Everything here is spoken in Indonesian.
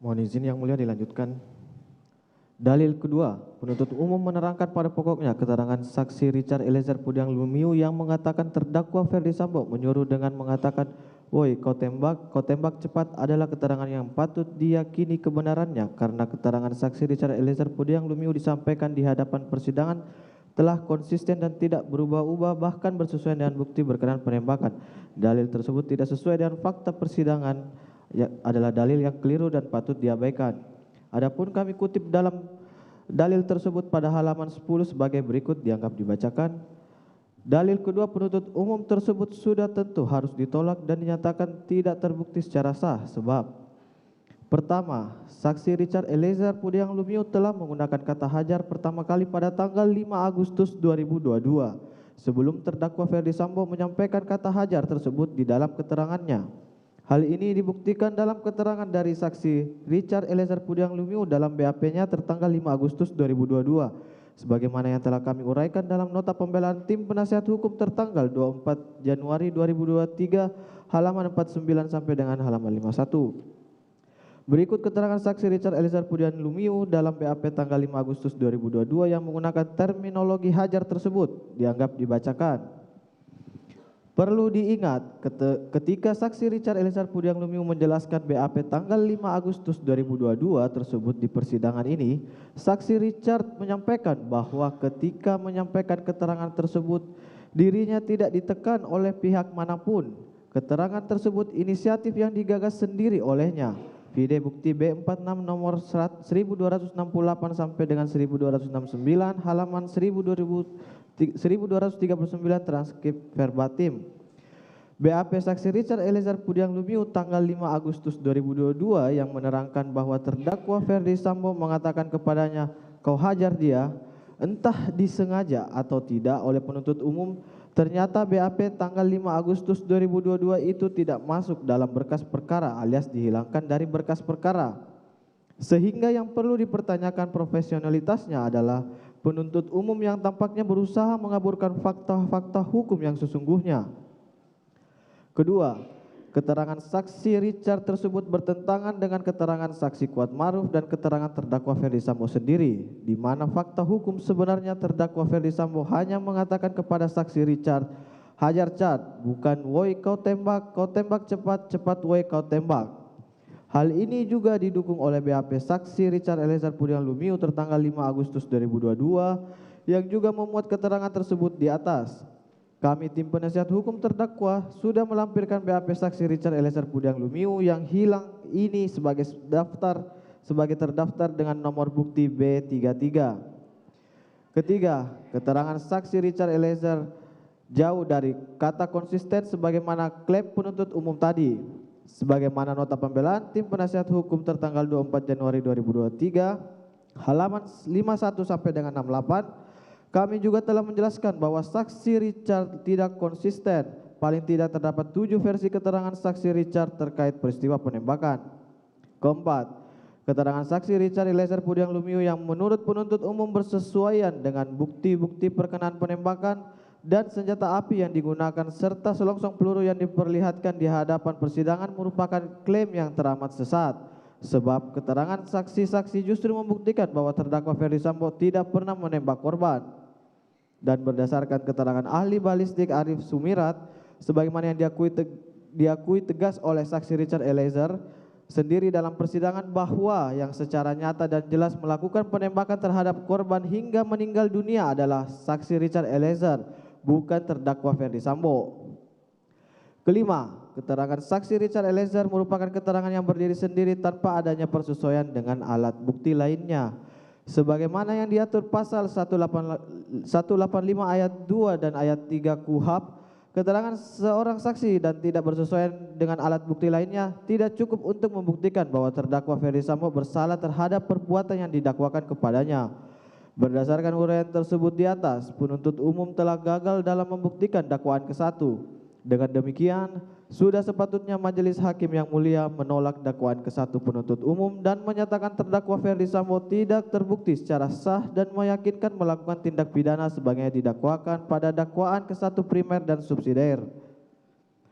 Mohon izin Yang Mulia dilanjutkan. Dalil kedua, penuntut umum menerangkan pada pokoknya keterangan saksi Richard Eliezer Pudiang Lumiu yang mengatakan terdakwa Ferdi Sambo menyuruh dengan mengatakan, "Woi, kau tembak cepat" adalah keterangan yang patut diyakini kebenarannya karena keterangan saksi Richard Eliezer Pudiang Lumiu disampaikan di hadapan persidangan telah konsisten dan tidak berubah-ubah bahkan bersesuaian dengan bukti berkenaan penembakan. Dalil tersebut tidak sesuai dengan fakta persidangan adalah dalil yang keliru dan patut diabaikan. Adapun kami kutip dalam dalil tersebut pada halaman 10 sebagai berikut dianggap dibacakan. Dalil kedua penuntut umum tersebut sudah tentu harus ditolak dan dinyatakan tidak terbukti secara sah sebab: pertama, saksi Richard Eliezer Pudiang Lumiu telah menggunakan kata hajar pertama kali pada tanggal 5 Agustus 2022 sebelum terdakwa Ferdi Sambo menyampaikan kata hajar tersebut di dalam keterangannya. Hal ini dibuktikan dalam keterangan dari saksi Richard Eliezer Pudiang Lumiu dalam BAP-nya tertanggal 5 Agustus 2022 sebagaimana yang telah kami uraikan dalam nota pembelaan tim penasihat hukum tertanggal 24 Januari 2023 halaman 49 sampai dengan halaman 51. Berikut keterangan saksi Richard Eliezer Pudiang Lumiu dalam BAP tanggal 5 Agustus 2022 yang menggunakan terminologi hajar tersebut dianggap dibacakan. Perlu diingat, ketika saksi Richard Eliezer Pudiang Lumiu menjelaskan BAP tanggal 5 Agustus 2022 tersebut di persidangan ini, saksi Richard menyampaikan bahwa ketika menyampaikan keterangan tersebut, dirinya tidak ditekan oleh pihak manapun. Keterangan tersebut inisiatif yang digagas sendiri olehnya. Vide bukti B46 nomor 1268 sampai dengan 1269 halaman 1239 transkrip verbatim. BAP saksi Richard Eliezer Pudiang Lumiu tanggal 5 Agustus 2022 yang menerangkan bahwa terdakwa Ferdi Sambo mengatakan kepadanya, "Kau hajar dia," entah disengaja atau tidak oleh penuntut umum. Ternyata BAP tanggal 5 Agustus 2022 itu tidak masuk dalam berkas perkara alias dihilangkan dari berkas perkara. Sehingga yang perlu dipertanyakan profesionalitasnya adalah penuntut umum yang tampaknya berusaha mengaburkan fakta-fakta hukum yang sesungguhnya. Kedua, keterangan saksi Richard tersebut bertentangan dengan keterangan saksi Kuat Maruf dan keterangan terdakwa Ferdi Sambo sendiri, di mana fakta hukum sebenarnya terdakwa Ferdi Sambo hanya mengatakan kepada saksi Richard, "Hajar cat, bukan woi kau tembak cepat woi kau tembak." Hal ini juga didukung oleh BAP saksi Richard Eliezer Pudiang Lumiu tertanggal 5 Agustus 2022 yang juga memuat keterangan tersebut di atas. Kami tim penasihat hukum terdakwa sudah melampirkan BAP saksi Richard Eliezer Pudiang Lumiu yang hilang ini sebagai terdaftar dengan nomor bukti B33. Ketiga, keterangan saksi Richard Eliezer jauh dari kata konsisten sebagaimana klaim penuntut umum tadi. Sebagaimana nota pembelaan tim penasihat hukum tertanggal 24 Januari 2023 halaman 51 sampai dengan 68, kami juga telah menjelaskan bahwa saksi Richard tidak konsisten. Paling tidak terdapat 7 versi keterangan saksi Richard terkait peristiwa penembakan. Keempat, keterangan saksi Richard Eliezer Pudiang Lumiu yang menurut penuntut umum bersesuaian dengan bukti-bukti perkenaan penembakan dan senjata api yang digunakan serta selongsong peluru yang diperlihatkan di hadapan persidangan merupakan klaim yang teramat sesat. Sebab keterangan saksi-saksi justru membuktikan bahwa terdakwa Ferdi Sambo tidak pernah menembak korban. Dan berdasarkan keterangan ahli balistik Arif Sumirat, sebagaimana yang diakui tegas oleh saksi Richard Eliezer sendiri dalam persidangan bahwa yang secara nyata dan jelas melakukan penembakan terhadap korban hingga meninggal dunia adalah saksi Richard Eliezer, bukan terdakwa Ferdi Sambo. Kelima, keterangan saksi Richard Eliezer merupakan keterangan yang berdiri sendiri tanpa adanya persesuaian dengan alat bukti lainnya. Sebagaimana yang diatur pasal 185 ayat 2 dan ayat 3 KUHP, keterangan seorang saksi dan tidak bersesuaian dengan alat bukti lainnya tidak cukup untuk membuktikan bahwa terdakwa Ferdi Sambo bersalah terhadap perbuatan yang didakwakan kepadanya. Berdasarkan uraian tersebut di atas, penuntut umum telah gagal dalam membuktikan dakwaan ke-1. Dengan demikian, sudah sepatutnya majelis hakim yang mulia menolak dakwaan ke-1 penuntut umum dan menyatakan terdakwa Ferdi Sambo tidak terbukti secara sah dan meyakinkan melakukan tindak pidana sebagaimana didakwakan pada dakwaan ke-1 primer dan subsidiar.